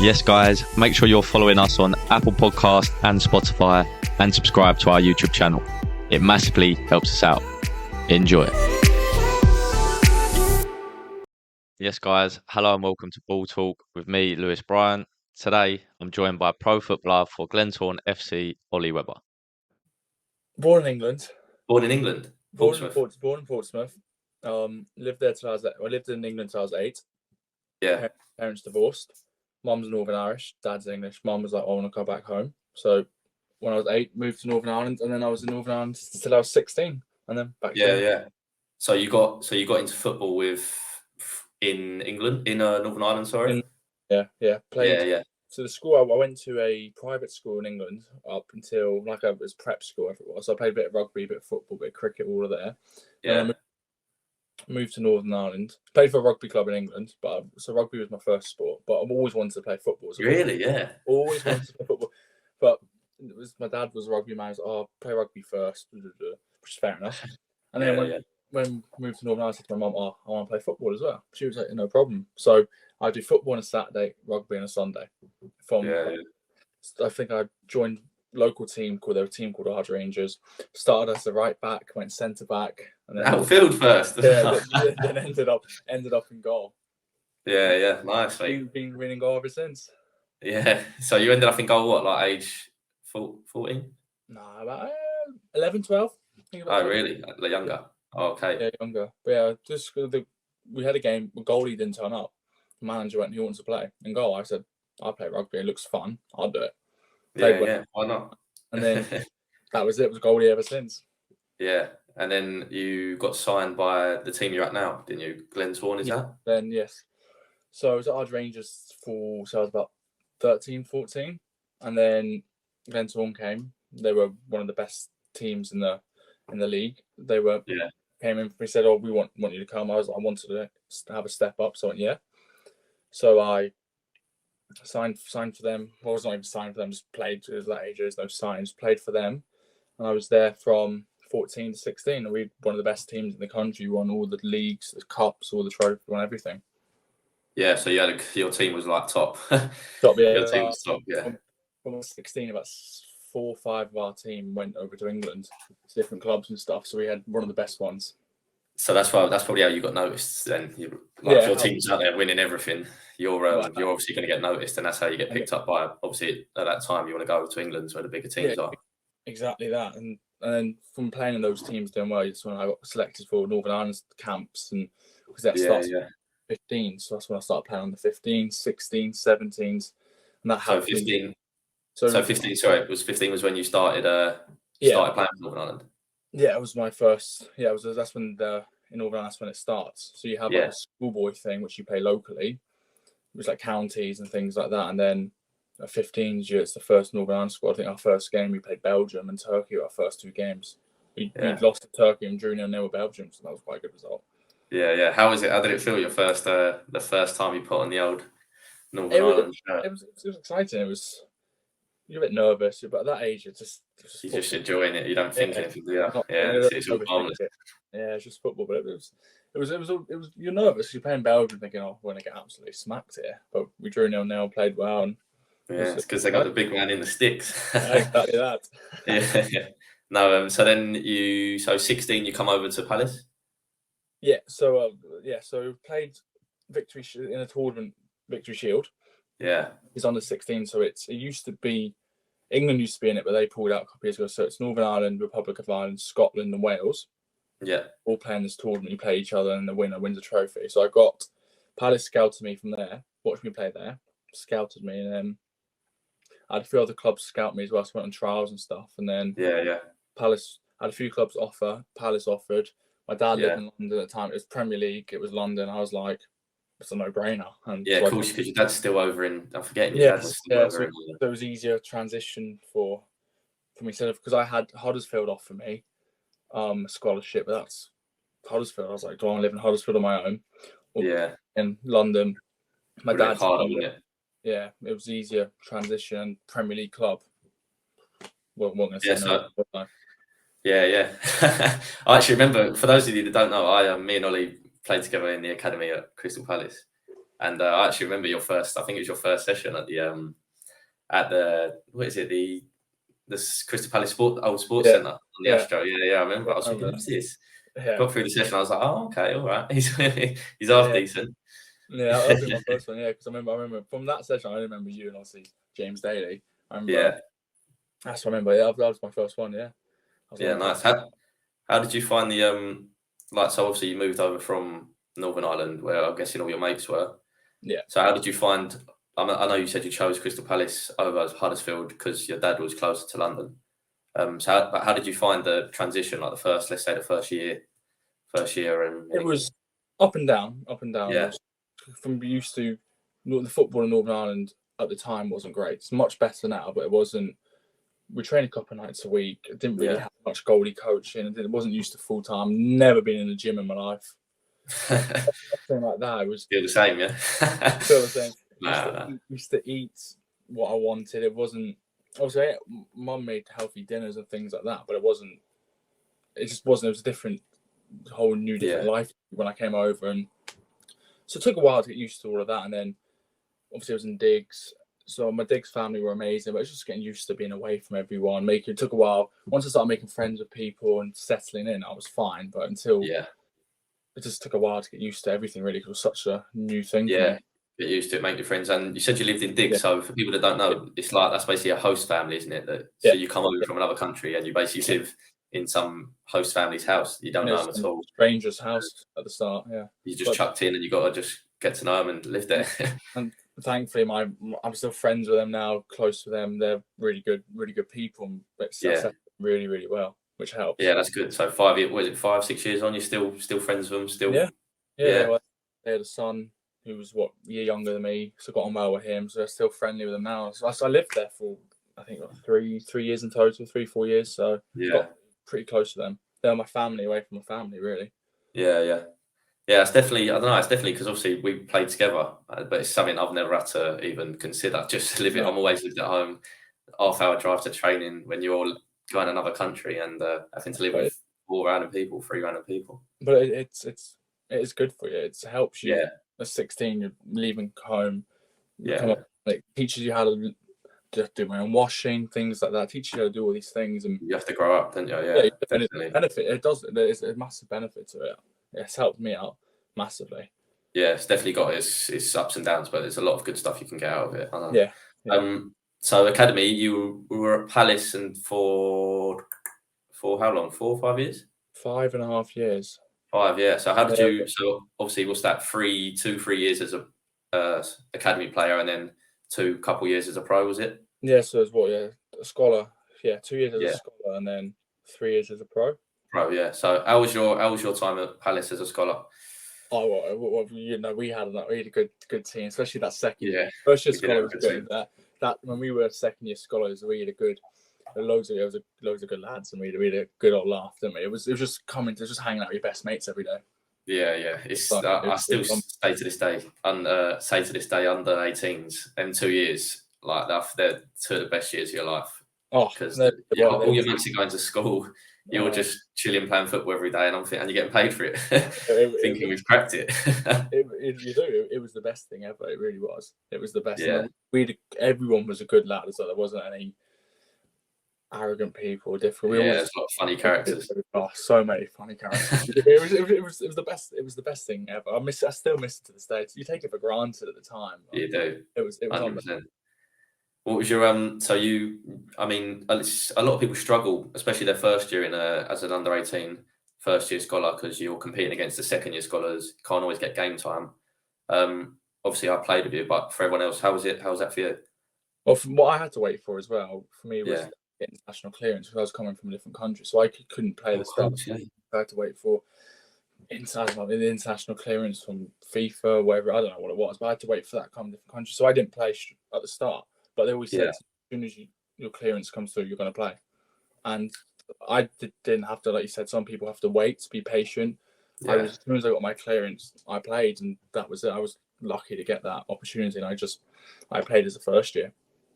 Yes, guys, make sure you're following us on Apple Podcast and Spotify and subscribe to our YouTube channel. It massively helps us out. Enjoy. Yes, guys, hello and welcome to Ball Talk with me, Lewis Bryon. Today, I'm joined by pro footballer for Glentoran FC, Ollie Webber. Born in England. Born in England? Portsmouth. Born in Portsmouth. Lived there till I lived in England till I was 8. Yeah. Parents divorced. Mum's Northern Irish, dad's English. Mum was like, I want to go back home. So when I was 8, moved to Northern Ireland, and then I was in Northern Ireland till I was 16, and then back. Yeah. So you got into football in England, in Northern Ireland. Sorry. Played. Yeah. So the school I went to a private school in England up until it was prep school. So I played a bit of rugby, a bit of football, a bit of cricket, all of there. Yeah. Moved to Northern Ireland. Played for a rugby club in England, so rugby was my first sport. But I've always wanted to play football. So really? Yeah. Always wanted to play football. But my dad was a rugby man. He was like, "Oh, play rugby first," which is fair enough. And then when I moved to Northern Ireland, I said to my mum, "Oh, I want to play football as well." She was like, "No problem." So I do football on a Saturday, rugby on a Sunday. I think I joined local team called Ards Rangers. Started as a right back, went centre back, and then outfield first. then ended up in goal. Yeah, nice. Been winning goal ever since. Yeah. So you ended up in goal what, like age 14? No, about 11, 12. Oh, really? Like younger. Oh, okay. Yeah, younger. But yeah, we had a game. The goalie didn't turn up. The manager went, "Who wants to play in goal?" I said, "I'll play rugby. It looks fun. I'll do it." Yeah. Why not? And then that was it. It was goalie ever since. Yeah. And then you got signed by the team you're at now, didn't you? Glentoran, is that? Then, yes. So I was at Ards Rangers I was about 13, 14. And then Glentoran came. They were one of the best teams in the league. They came in. We said, "Oh, we want you to come." I wanted to have a step up. So I went, yeah. So I signed for them. Well, I was not even signed for them, just played. It was that age, there's no signs. Played for them. And I was there from 14 to 16. And we were one of the best teams in the country. We won all the leagues, the cups, all the trophies, won everything. Yeah, so your team was like top. Top, yeah. Your team was top, yeah. When I was 16, about 4 or 5 of our team went over to England to different clubs and stuff. So we had one of the best ones. So that's probably how you got noticed. Then, if your team's out there winning everything, you're obviously going to get noticed, and that's how you get picked up by. Obviously, at that time, you want to go to England, where the bigger teams are. Exactly that, and then from playing in those teams doing well, that's when I got selected for Northern Ireland camps, and because that starts at 15, so that's when I started playing on the 15s, 16s, 17s, and that helped. 15. So 15. Sorry, it was 15 was when you started playing for Northern Ireland. Yeah, it was my first. Yeah, that's when in Northern Ireland, that's when it starts. So you have like a schoolboy thing, which you play locally, which like counties and things like that. And then at 15s, it's the first Northern Ireland squad. I think our first game, we played Belgium and Turkey our first 2 games. We lost to Turkey and drew 0-0 with Belgium, so that was quite a good result. Yeah. How was it? How did it feel the first time you put on the old Northern Ireland shirt? It was exciting. You're a bit nervous, but at that age, you're just enjoying it. You don't think anything, do you? It's all harmless. Yeah, it's just football, but it was. You're nervous. You're playing Belgium, thinking, "Oh, we're gonna get absolutely smacked here." But we drew 0-0, played well, and it's because they got the big man in the sticks. Exactly that. Yeah. No. So then 16, you come over to Palace. Yeah. So we played Victory in a tournament, Victory Shield. Yeah, it's under 16, so it used to be England used to be in it, but they pulled out a couple of years ago. So it's Northern Ireland, Republic of Ireland, Scotland, and Wales. Yeah, all playing this tournament. You play each other, and the winner wins a trophy. So I got Palace scouted me from there, watched me play there, scouted me, and then I had a few other clubs scout me as well. So I went on trials and stuff, and then Palace had a few clubs offer. Palace offered. My dad lived in London at the time. It was Premier League. It was London. I was like, it's a no-brainer. And of course, because your dad's still over in. I'm forgetting. So it was easier transition for me instead of because I had Huddersfield offer me scholarship, but that's Huddersfield. I was like, do I want to live in Huddersfield on my own? Or in London. My dad's it was easier transition. Premier League club. Well, what am I going to say? No. Yeah. I actually remember. For those of you that don't know, me and Ollie played together in the academy at Crystal Palace. And I actually remember your first. I think it was your first session at the what is it, the Crystal Palace Sports Centre on the Astro. Yeah, I remember. I was thinking, what's this? Yeah. Got through the session. I was like, oh, okay, all right. He's half decent. Yeah, that'll be my first one. Yeah, because I remember from that session, I remember you and obviously James Daly. I remember. That's what I remember. Yeah, that was my first one. Yeah. Yeah, nice. How did you find the like? So obviously you moved over from Northern Ireland, where I'm guessing all your mates were. Yeah. So how did you find? I know you said you chose Crystal Palace over Huddersfield because your dad was closer to London. So how did you find the transition? Like let's say the first year, and it was up and down. Yeah. From used to the football in Northern Ireland at the time wasn't great. It's much better now, but it wasn't. We trained a couple of nights a week. I didn't really have much goalie coaching. It wasn't used to full time. Never been in the gym in my life. Something like that. It was still the same, yeah. Still the same. Used to eat what I wanted. It wasn't. Obviously, Mum made healthy dinners and things like that, but it wasn't. It just wasn't. It was a different, whole new different life when I came over, and so it took a while to get used to all of that. And then, obviously, I was in digs. So my digs family were amazing, but it's just getting used to being away from everyone. It took a while. Once I started making friends with people and settling in, I was fine. But until it just took a while to get used to everything, really, because it was such a new thing for me. Get used to it, make your friends. And you said you lived in digs, so for people that don't know, it's like that's basically a host family, isn't it? So you come over from another country and you basically live in some host family's house. You don't know them at all. Stranger's house at the start, You just chucked in and you got to just get to know them and live there. And thankfully, I'm still friends with them now, close to them. They're really good people, but really, really well, which helps. Yeah, that's good. So 5 years, was it 5-6 years on? You're still friends with them? Still, yeah. Well, they had a son who was a year younger than me, so I got on well with him. So they're still friendly with them now. So I lived there for I think 3 years in total, 3-4 years. So got pretty close to them. They're my family away from my family, really. Yeah, it's definitely, I don't know, it's definitely because obviously we played together, but it's something I've never had to even consider. Just living, I'm always lived at home, half-hour drive to training when you're all going another country and having to live with 3 random people. But it is good for you. It helps you. Yeah. At 16, you're leaving home. It teaches you how to do my own washing, things like that. It teaches you how to do all these things, and you have to grow up, don't you? Yeah, definitely. It does. There's a massive benefit to it. It's helped me out massively. Yeah, it's definitely got its ups and downs, but there's a lot of good stuff you can get out of it. I know. Yeah. So academy, you were at Palace and for how long? 4 or 5 years? 5.5 years. 5, yeah. So how did you? So obviously, what's that? 3 years as a academy player, and then 2 couple years as a pro, was it? Yeah. So it's a scholar. Yeah, 2 years as a scholar, and then 3 years as a pro. Pro, yeah. So how was your time at Palace as a scholar? Oh, well, we had a good team, especially that second year. Yeah, First year scholar was good. That when we were second year scholars, we had loads of good lads, and we had a good old laugh, didn't we? It was just hanging out with your best mates every day. Yeah. It's I still say to this day, under 18s, and 2 years like that, they're 2 of the best years of your life. Oh, because all your mates are going to to school. You're just chilling, playing football every day, and you're getting paid for it. Thinking we've cracked it. You do. It was the best thing ever. It really was. It was the best. Yeah. Everyone was a good lad, so there wasn't any arrogant people. Different. There's a lot of funny characters. Oh, so many funny characters. it was the best. It was the best thing ever. I still miss it to this day. You take it for granted at the time. You do. It was 100%. What was your so you? I mean, a lot of people struggle, especially their first year as an under 18 first year scholar, because you're competing against the second year scholars. Can't always get game time. Obviously, I played with you, but for everyone else, how was it? How was that for you? Well, from what I had to wait for as well, for me was international clearance, because I was coming from a different country, so I couldn't play the start. I had to wait for international clearance from FIFA, whatever. I don't know what it was, but I had to wait for that to come from a different country. So I didn't play at the start. But they always said, as soon as your clearance comes through, you're going to play. And I didn't have to, like you said, some people have to wait, to be patient. Yeah. As soon as I got my clearance, I played, and that was it. I was lucky to get that opportunity, and I played as a first year.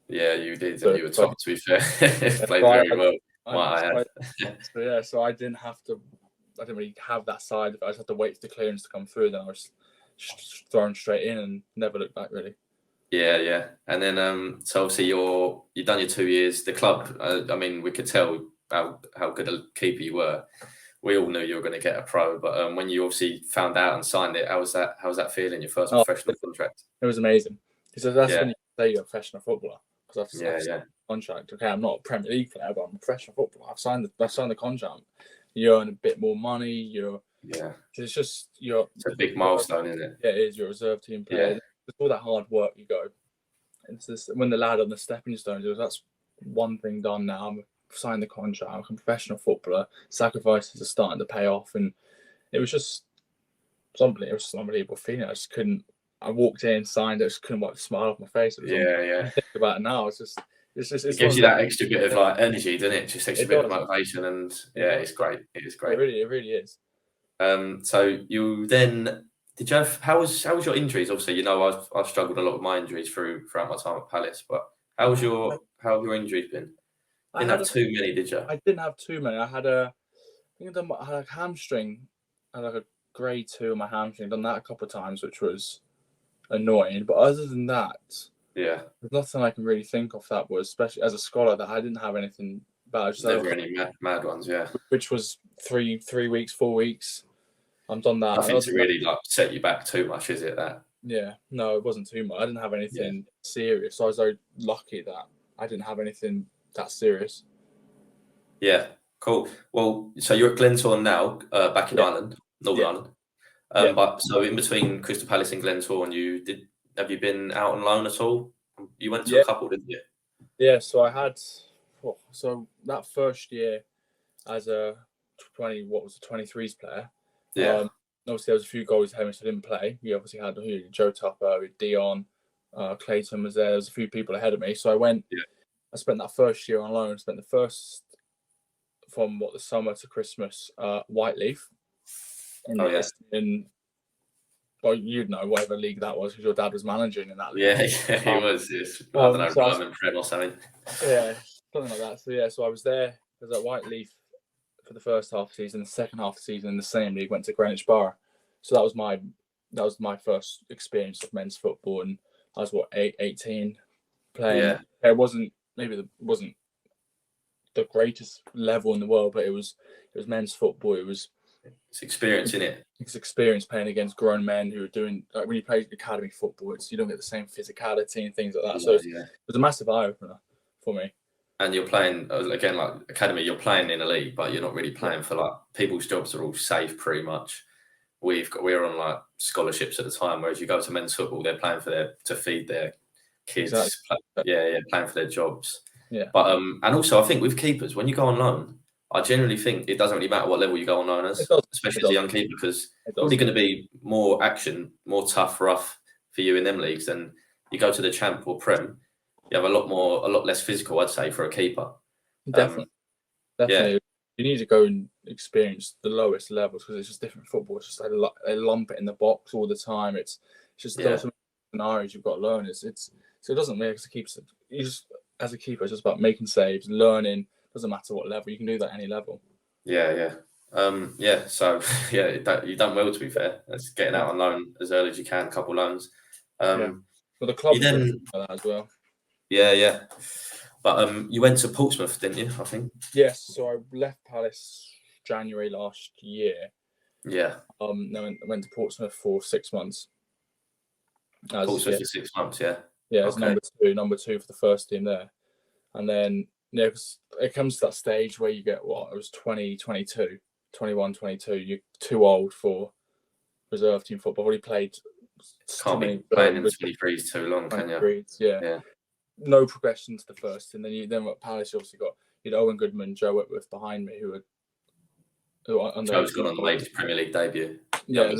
Yeah, you did. So, you were top, to be fair. Played very well. So I didn't really have that side of it. I just had to wait for the clearance to come through. Then I was thrown straight in and never looked back really. Yeah. And then so obviously you've done your 2 years. The club, I mean, we could tell how good a keeper you were. We all knew you were going to get a pro, but when you obviously found out and signed it, how was that feeling? Your first professional contract? It was amazing. Because that's when you say you're a professional footballer. Because I've signed a contract. Okay, I'm not a Premier League player, but I'm a professional footballer. I've signed the contract. You earn a bit more money. It's a big milestone, isn't it? Yeah, it is. You're a reserve team player. Yeah. It's all that hard work you go. It's just when the lad on the stepping stones, that's one thing done now. I'm signed the contract. I'm a professional footballer. Sacrifices are starting to pay off, and it was just something. It was just an unbelievable feeling. I just couldn't. I walked in, signed it. I just couldn't wipe the smile off my face. It was think about it now. It gives you that extra bit of like energy, doesn't it? Just extra bit of motivation, and it's great. It is great. It really is. So you then did you have how was your injuries? Obviously, I've struggled a lot with my injuries throughout my time at Palace, but how have your injuries been? Didn't have too many, did you? I didn't have too many. I had a hamstring. I had like a grade 2 on my hamstring. Done that a couple of times, which was annoying. But other than that, there's nothing I can really think of that was, especially as a scholar, that I didn't have anything bad. Never any mad ones, which was 3 weeks, 4 weeks. I've done that. Nothing to really like set you back too much, is it? That? Yeah, no, it wasn't too much. I didn't have anything serious. So I was very lucky that I didn't have anything that serious. Yeah, cool. Well, so you're at Glentoran now, back in Ireland, Northern Ireland. But so in between Crystal Palace and Glentoran, have you been out on loan at all? You went to a couple, didn't you? Yeah, so I had that first year as a 23s player. Obviously there was a few goals ahead of me, so I didn't play. We obviously had Joe Tupper, Dion, Clayton was there. There was a few people ahead of me, so I went. I spent that first year on loan. Spent the first from the summer to Christmas, Whiteleaf. You'd know whatever league that was because your dad was managing in that league. Yeah, he was. I don't know, Diamond Prem or something. Yeah, something like that. So I was there. I was at Whiteleaf for the first half of the season. The second half of the season in the same league went to Greenwich Borough. So that was my first experience of men's football, and I was 18 playing. Yeah. It wasn't the greatest level in the world, but it was men's football. It's experience in it. It's experience playing against grown men who are doing when you play academy football. You don't get the same physicality and things like that. So it was a massive eye opener for me. And you're playing again like academy. You're playing in a league, but you're not really playing for like people's jobs are all safe pretty much. We're on like scholarships at the time, whereas you go to men's football, they're playing to feed their kids. Exactly. Playing for their jobs. Yeah. But and also I think with keepers, when you go on loan, I generally think it doesn't really matter what level you go on loan as, especially as a young keeper, because it's probably going to be more action, more tough, rough for you in them leagues than you go to the Champ or Prem. You have a lot less physical, I'd say, for a keeper. Definitely. You need to go and experience the lowest levels because it's just different football. It's just they lump it in the box all the time. It's just those scenarios you've got to learn. So it doesn't make as a keeper. As a keeper, it's just about making saves, learning. Doesn't matter what level, you can do that at any level. So you've done well, to be fair. That's getting out on loan as early as you can, a couple loans. Well, the club like that as well. Yeah. But you went to Portsmouth, didn't you? I think. Yes. So I left Palace January last year. Yeah. Then I went to Portsmouth for 6 months. Portsmouth for 6 months, yeah. Yeah, as number two for the first team there, and then. Yeah, because it comes to that stage where you get it was 21, 22. You're too old for reserve team football. I've already played. Can't be playing in 23s too long, can you? Yeah. No progression to the first, and then at Palace you obviously got Owen Goodman, Joe Whitworth behind me, who Joe's gone on the latest Premier League debut. Yeah,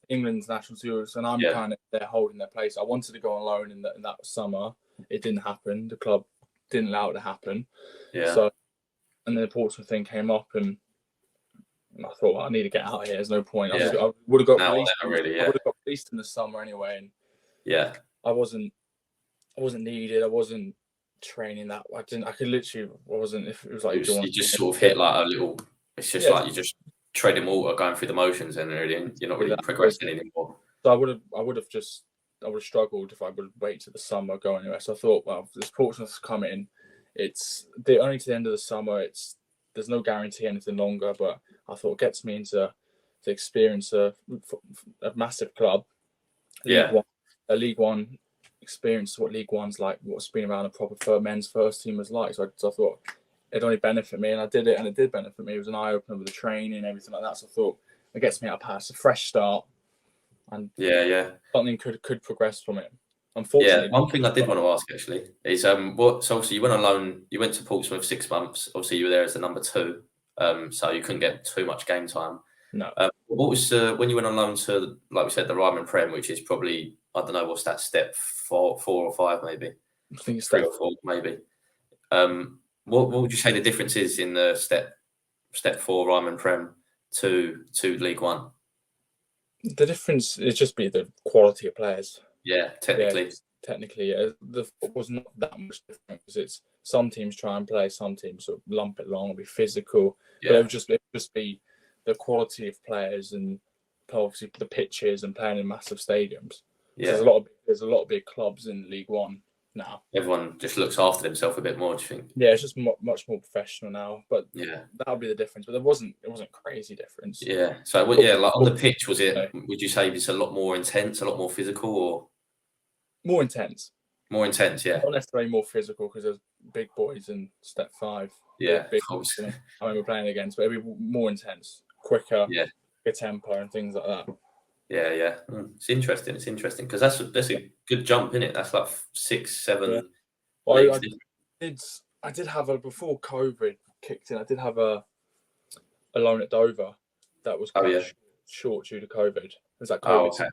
England's national tours, and I'm kind of there holding their place. I wanted to go on loan in that summer. It didn't happen. The club didn't allow it to happen. Yeah. So, and then the Portsmouth thing came up, and I thought, I need to get out of here. There's no point. I would have got released. I would have got released in the summer anyway, and I wasn't needed. I wasn't training that. I could literally wasn't. If it was like you just sort of hit like a little. It's just like you just treading water, going through the motions, and really, you're not really progressing anymore. So I would have struggled if I would wait till the summer go anywhere. So I thought, well, this Portsmouth's coming. It's only to the end of the summer. There's no guarantee anything longer, but I thought it gets me into the experience a massive club, a League One experience, what League One's like, what's been around a proper men's first team was like. So I thought it'd only benefit me, and I did it, and it did benefit me. It was an eye opener with the training and everything like that. So I thought it gets me out of pass, a fresh start, and something could progress from it. Unfortunately, one thing I did want to ask actually is so obviously you went on loan, you went to Portsmouth 6 months. Obviously you were there as the number 2, so you couldn't get too much game time. No. What was when you went on loan to, like we said, the Ryman Prem, which is probably, I don't know, what's that, step 4 or 5 maybe? I think it's 3 or 4 maybe. What would you say the difference is in the step 4 Ryman Prem to League One? The difference is just be the quality of players. Yeah, technically. The football's not that much different because it's some teams try and play, some teams sort of lump it along and be physical. Yeah. But it would just be the quality of players and obviously the pitches and playing in massive stadiums. Yeah. There's a lot of big clubs in League One now. Everyone just looks after themselves a bit more, do you think? Yeah, it's just much more professional now. But that'll be the difference. But it wasn't crazy difference. Yeah. So like on the pitch, would you say it's a lot more intense, a lot more physical, or more intense? More intense, yeah. Not necessarily more physical because there's big boys in step 5. Yeah, big boys, I remember playing against, but it'd be more intense, quicker, good tempo, and things like that. Yeah. It's interesting. Because that's a good jump, isn't it? That's like 6, 7. Yeah. Well, I did have before COVID kicked in. I did have a loan at Dover that was quite short due to COVID. Was that COVID season?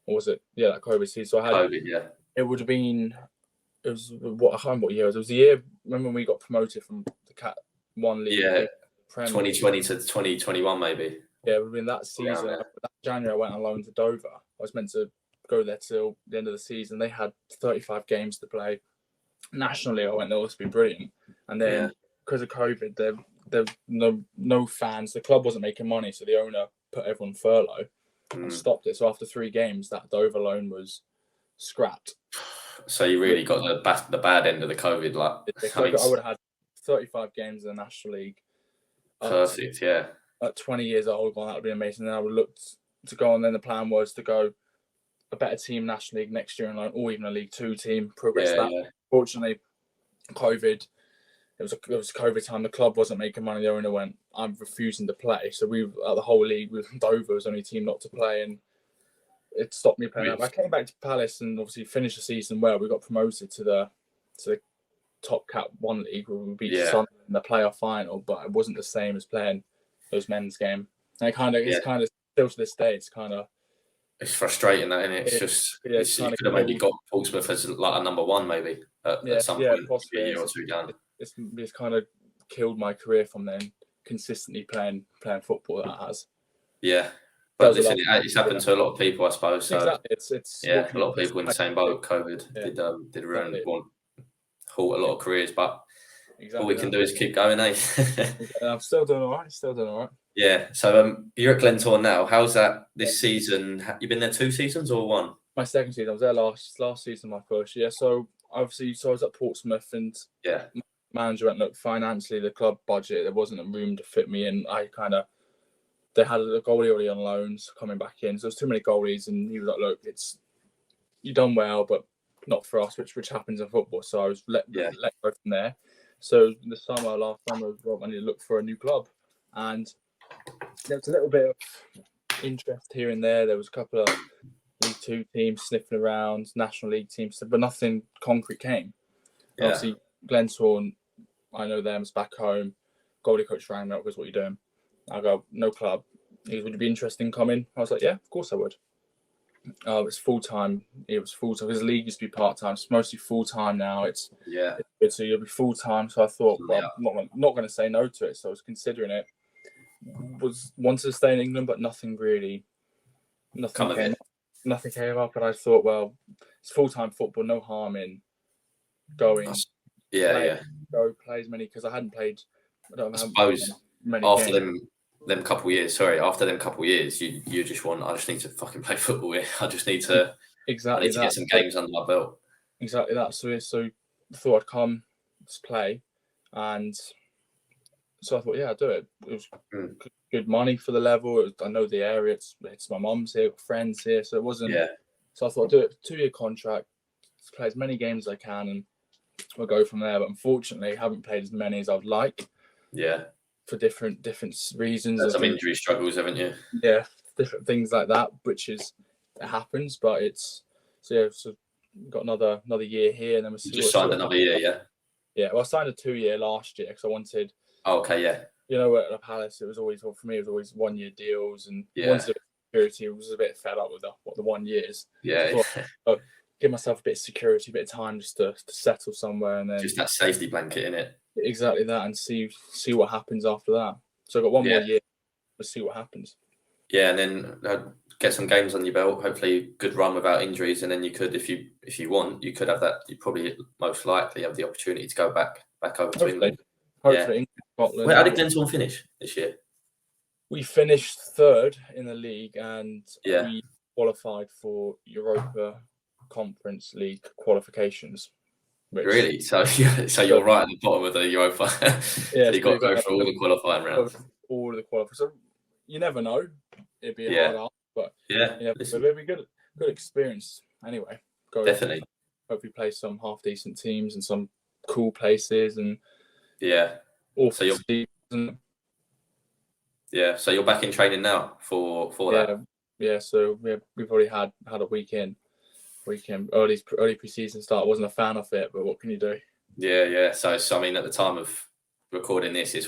Or was it? Yeah, that COVID season. So I had COVID. Yeah. It would have been. It was I can't remember what year it was. It was the year when we got promoted from the Cat 1 League. Yeah. 2020 to 2021, maybe. Yeah, it would have been that season. That January, I went on loan to Dover. I was meant to go there till the end of the season. They had 35 games to play. Nationally, I went there. It was be brilliant. And then because of COVID, there no fans. The club wasn't making money, so the owner put everyone furlough and stopped it. So after 3 games, that Dover loan was scrapped. So you really got the bad end of the COVID. I would have had 35 games in the National League. Perfect, yeah. At 20 years old, that would have been amazing. Then I would look to go on. Then the plan was to go a better team National League next year, or even a League 2 team. Progress that. Yeah. Fortunately, COVID. It was COVID time. The club wasn't making money. The owner went, "I'm refusing to play." So the whole league with Dover was the only team not to play, and it stopped me playing. I came back to Palace and obviously finished the season well. We got promoted to the top Cat 1 League where we beat Sunderland in the playoff final, but it wasn't the same as playing those men's game. And it's kind of still to this day. It's frustrating, that, isn't it? You could have maybe got Portsmouth as like a number 1 maybe at some point, possibly a year or 2 down. It's kind of killed my career from then. Consistently playing football, that has. Yeah. But listen, it's happened to a lot of people, I suppose. So, exactly. It's a lot of people in the same boat. COVID did really halt a lot of careers, but all we can do is keep going, eh? I'm still doing all right. Yeah. So you're at Glentoran now. How's that this season? You been there 2 seasons or 1? My second season. I was there last season, my first year. So obviously, I was at Portsmouth, and manager went, look, financially, the club budget, there wasn't a room to fit me in. They had a goalie already on loans coming back in. So there's too many goalies. And he was like, look, you've done well, but not for us, which happens in football. So I was let go from there. So last summer, I need to look for a new club. And there was a little bit of interest here and there. There was a couple of League 2 teams sniffing around, National League teams, but nothing concrete came. Yeah. Obviously, Glentoran, I know them, it's back home. Goalie coach rang me up, goes, what are you doing? I go, no club. He goes, would you be interested in coming? I was like, yeah, of course I would. It's full-time. It was full-time. Because the league used to be part-time. It's mostly full-time now. It's good. So you'll be full-time. So I thought, well, I'm not going to say no to it. So I was considering it. Wanted to stay in England, but nothing came up. And I thought, well, it's full-time football. No harm in going. Go play as many, because I hadn't played. I suppose after games. them couple years. Sorry, after them couple years, you just want. I just need to fucking play football. Yeah. I just need to. I Exactly need to get that. some games under my belt. Exactly that. So I thought I'd come to play, and so I thought, yeah, I'd do it. It was good money for the level. I know the area. It's my mum's here, friends here, so it wasn't. Yeah. So I thought I'd do it. 2-year contract, play as many games as I can, and we'll go from there. But unfortunately, I haven't played as many as I'd like. Yeah. For different reasons. There's some injury struggles, haven't you? Yeah, different things like that, which it happens. But it's so got another year here, and then we'll see. Just signed another year, yeah. Yeah, well, I signed a 2-year last year because I wanted. Oh, okay, yeah. You know, at Palace, it was always for me. It was always 1-year deals, and once the security, was a bit fed up with the 1 years. Yeah. So give myself a bit of security, a bit of time just to settle somewhere, and then just that safety blanket in it. Exactly that, and see what happens after that. So I've got 1 more year. We'll see what happens. Yeah, and then get some games on your belt. Hopefully, good run without injuries, and then you could, if you want, you could have that. You probably most likely have the opportunity to go back over to England. Hopefully, England, Scotland. Where did Glentoran finish this year? We finished 3rd in the league, and we qualified for Europa Conference League qualifications. Really? So you're right at the bottom of the Europa. Yeah, so you got to go through all the qualifying rounds. All of the qualifying. So you never know. It'd be a hard ask, but it'd be good experience anyway. Definitely. Hopefully play some half decent teams and some cool places and so you're back in training now for that. Yeah. So we've already had a weekend early pre-season start. I wasn't a fan of it, but what can you do? Yeah. So I mean, at the time of recording this, is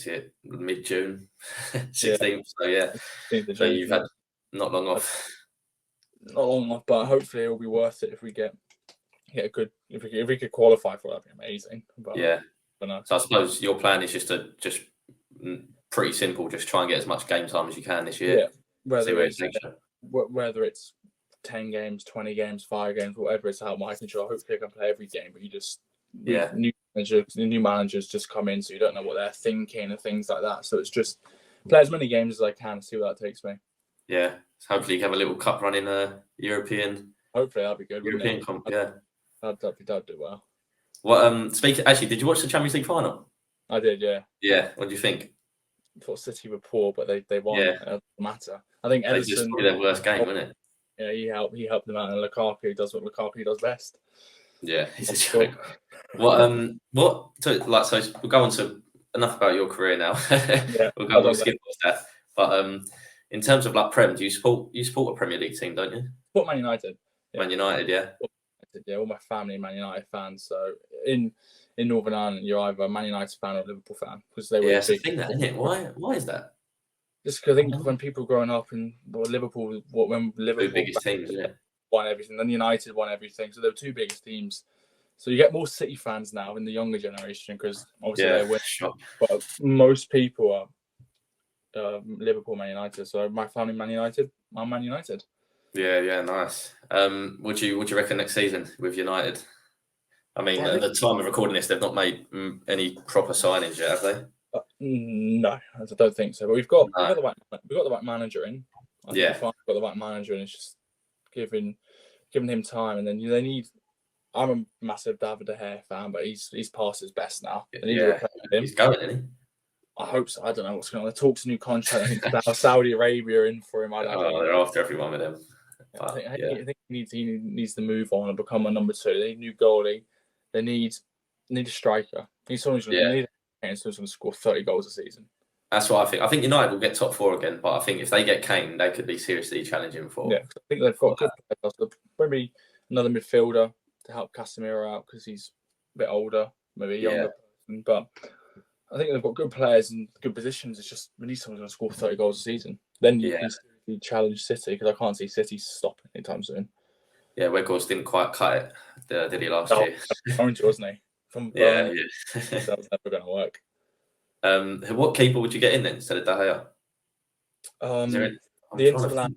it mid-June, 16th? So you've had not long off. Not long off, but hopefully it'll be worth it if we get a good. If we could qualify for that, that'd be amazing. But no. So I suppose your plan is just pretty simple. Just try and get as much game time as you can this year. Yeah. Whether it's 10 games, 20 games, 5 games, whatever it's out of my control. Hopefully I can play every game, but you just new managers just come in, so you don't know what they're thinking and things like that. So it's just play as many games as I can and see where that takes me. Yeah. So hopefully you have a little cup run in European. Hopefully that'd be good. European comp, yeah. That'd do well. Actually, did you watch the Champions League final? I did, yeah. Yeah. What do you think? I thought City were poor, but they won. Yeah. It doesn't matter. I think Edison. Probably their worst game, wasn't it? Yeah, he helped them out, and Lukaku does what Lukaku does best. Yeah, he's a joke. So we'll go on to enough about your career now. We'll go on and skip that. But in terms of Prem, do you support a Premier League team, don't you? Support Man United. Yeah. Man United, yeah. Yeah, all my family are Man United fans. So in Northern Ireland, you're either a Man United fan or a Liverpool fan because they were. Yeah, it's the thing, isn't it? Why is that? Just because I think when people growing up in Liverpool, when Liverpool two biggest teams, isn't it? Won everything, then United won everything. So they were two biggest teams. So you get more City fans now in the younger generation because obviously they win. Sure. But most people are Liverpool, Man United. So my family, Man United. I'm Man United. Yeah, nice. Would you reckon next season with United? I mean, at the time of recording this, they've not made any proper signings yet, have they? No, I don't think so. But we've got the right manager in. I think we've got the right manager, and it's just giving him time. And then they need. I'm a massive David De Gea fan, but he's past his best now. They need to replace him. He's going, isn't he? I hope so. I don't know what's going on. They talks a new contract. I think Saudi Arabia in for him. They're after everyone with him. I think he needs to move on and become a number 2. They need a new goalie. They need a striker. He's someone who's going to score 30 goals a season. That's what I think. I think United will get top 4 again, but I think if they get Kane, they could be seriously challenging for. Yeah, I think they've got good players. Maybe another midfielder to help Casemiro out because he's a bit older, maybe a younger person. But I think they've got good players and good positions. It's just we need someone who's going to score 30 goals a season. Then you can challenge City because I can't see City stopping anytime soon. Yeah, Weghorst didn't quite cut it, did he, last year? Orange, wasn't he? That was never going to work. What keeper would you get in then instead of De Gea? The Inter Milan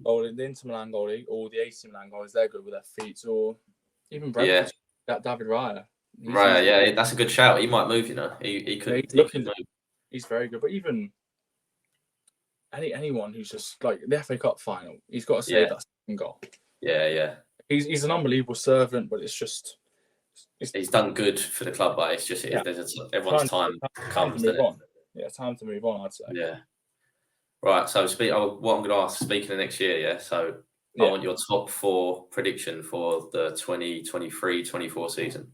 goalie, or the AC Milan goalies, they're good with their feet, or even Brentford. David Raya. Raya, that's a good shout. He might move, you know. He could. He's very good, but even anyone who's just like the FA Cup final, he's got to save that second goal. Yeah. He's an unbelievable servant, but he's done good for the club, but it's just everyone's time comes. To move on. Yeah, time to move on, I'd say. Yeah. Right. So what I'm going to ask, speaking of next year, yeah. So I want your top 4 prediction for the 2023-24 season.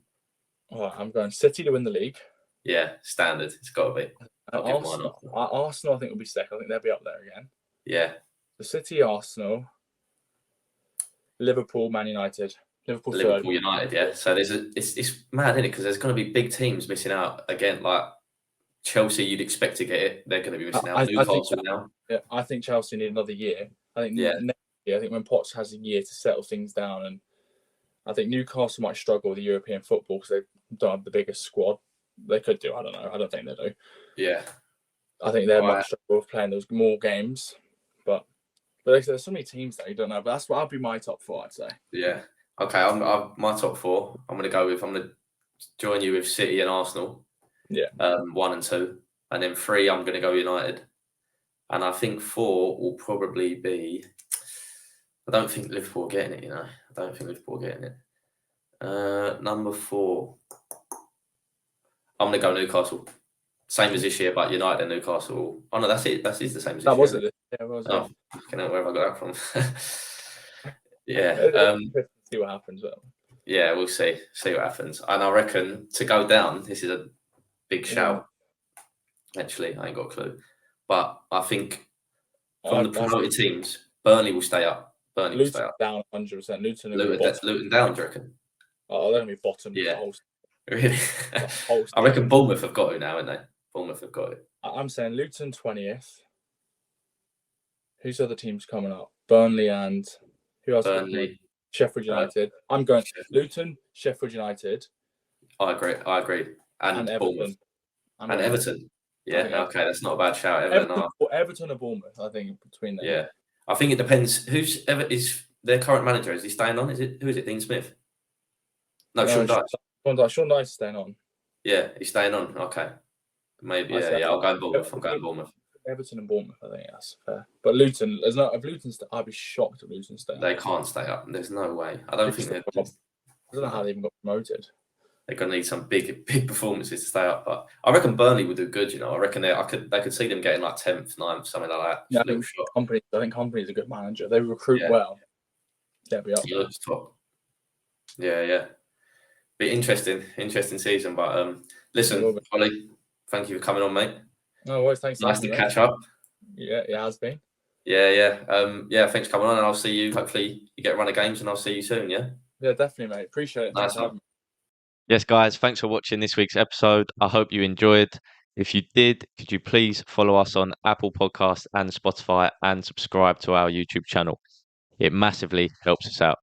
All right, I'm going City to win the league. Yeah, standard. It's got to be. Arsenal, I think will be second. I think they'll be up there again. Yeah. The City, Arsenal, Liverpool, Man United. Liverpool United, yeah. So it's mad, isn't it? Because there's going to be big teams missing out again. Like Chelsea, you'd expect to get it. They're going to be missing out. Newcastle now. Yeah, I think Chelsea need another year. I think next year, I think when Potts has a year to settle things down, and I think Newcastle might struggle with the European football because they don't have the biggest squad. They could do. I don't know. I don't think they do. Yeah. I think they might struggle with playing those more games, but there's so many teams that you don't know. But that's what I'd be my top 4, I'd say. Yeah. Okay. I'm my top 4. I'm going to join you with City and Arsenal. Yeah. 1 and 2, and then 3. I'm going to go United, and I think 4 will probably be. I don't think Liverpool are getting it. I don't think Liverpool are getting it. Number 4. I'm going to go Newcastle. Same as this year, but United and Newcastle. Oh no, that's it. That is the same as this year. That was it. Yeah, was it? Oh, I don't know where have I got that from. Yeah. See what happens. Yeah, we'll see. See what happens. And I reckon to go down, this is a big shout. Actually, I ain't got a clue. But I think from the promoted teams, Burnley will stay up. Luton down 100%. Luton down, do you reckon? Oh, they're going to be bottom. Yeah. Really? I reckon Bournemouth have got it now, haven't they? Bournemouth have got it. I'm saying Luton 20th. Whose other teams coming up? Burnley and who else? Burnley. Sheffield United. I'm going Luton, Sheffield United. I agree. And Bournemouth. And Everton. Yeah, okay, that's not a bad shout. Everton or Bournemouth, I think, between them. Yeah. I think it depends. Who's their current manager? Is he staying on? Who is it? Dean Smith? No, Sean Dyche. Sean Dyche is staying on. Yeah, he's staying on. Okay. Maybe, yeah. I'll go Bournemouth. Everton and Bournemouth, I think that's fair. But Luton, I'd be shocked if Luton stay up. They can't stay up. There's no way. I don't know how they even got promoted. They're going to need some big performances to stay up. But I reckon Burnley would do good, I reckon they could see them getting like 10th, 9th, something like that. Yeah, I think Company's a good manager. They recruit well. They'll be up there. Top. Yeah. Be interesting season. But listen, Ollie, thank you for coming on, mate. No worries, thanks. Nice to catch up. Yeah, it has been. Yeah. Thanks for coming on, and I'll see you. Hopefully, you get a run of games, and I'll see you soon. Yeah. Yeah, definitely, mate. Appreciate it. Nice one. Yes, guys, thanks for watching this week's episode. I hope you enjoyed. If you did, could you please follow us on Apple Podcasts and Spotify and subscribe to our YouTube channel? It massively helps us out.